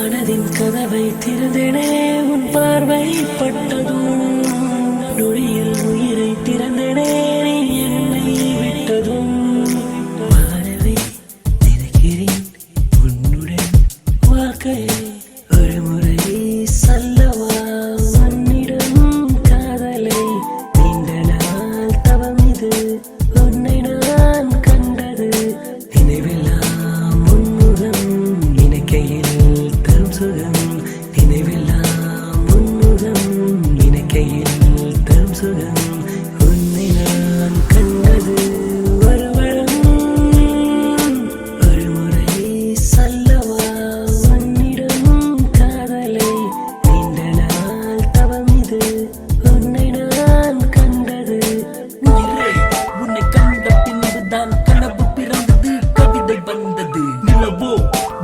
மனதின் கதவை திறந்தனே உன் பார்வை பட்டதும் நொடியில் உயிரை திறந்தனே நீ என்னை விட்டதும் மாறவே நினைக்கிறேன் உன்னுடன் வாழ்க்கையை ஒரு முறை சொல்லவா உன்னிடம் காதலை நீண்ட நாள் தவம் இது உன்னை நான் கண்டது நினைவெல்லாம் உன்முகம் நினைக்கையில் தரும் சுகம் நினைவெல்லாம் உன்முகம் நினைக்கையில் தரும் சுகம் உன்னை நான் கண்டது ஒரு வரம் ஒரு முறை சொல்லவா உன்னிடம் காதலை நீண்ட நாள் தவம் இது உன்னை நான் கண்டது உன்னை கண்ட பின்புதான் கனவு பிறந்தது கவிதை வந்தது நிலவோ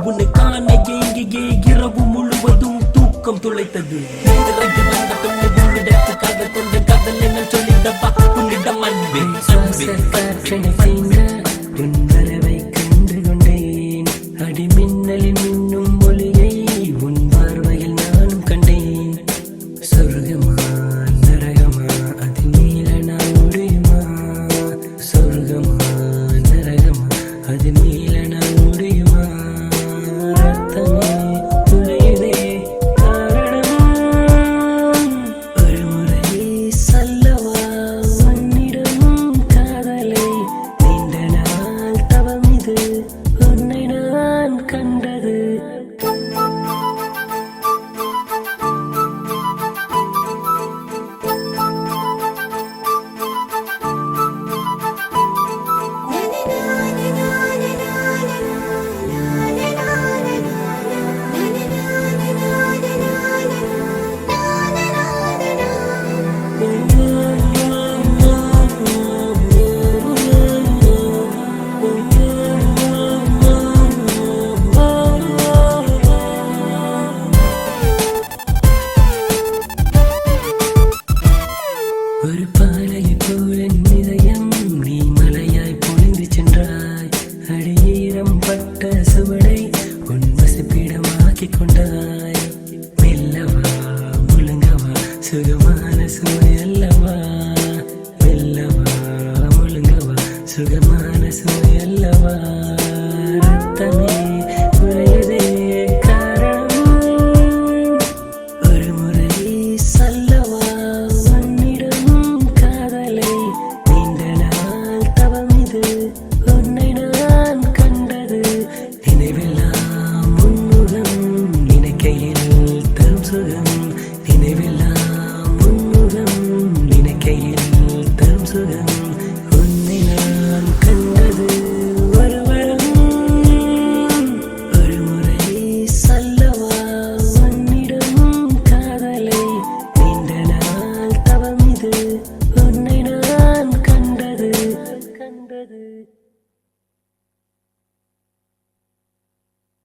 உன்னை காண எங்கேயே இரவு முழுவதும் தூக்கம் துளைத்தது நிறைய வந்த பெண்ணை உன்னிடத்துக்காக கொஞ்சம் காதல் என்ன சொல்லிடப்பா உன்னிடம் அன்பே உன் வரவை கண்டு கொண்டேன் அடிமின்னலின் மின்னும் ஒளியை உன் பார்வையில் நானும் கண்டேன் சொர்க்கமா நரகமா அது நீல நான் முடியுமா சொர்க்கமா நரகமா அது நீல நான் முடியுமா ரத்தமே துளையுதே காரணம் ஒரு முறை சொல்லவா உன்னிடம் காதலை நீண்ட நாள் தவம் இது உன்னை நான் கண்டது ஒரு பாலையை போல இதயம் நீ மலையாய் பொழிந்து சென்றாய் அடியீரம் பட்ட சுவடை உன் வசிப்பிடமாக்கிக் கொண்டாய் மெல்லவா முழுங்கவா சுகமான சுவையல்லவா மெல்லவா முழுங்கவா சுகமான சுவையல்லவா ரத்தமே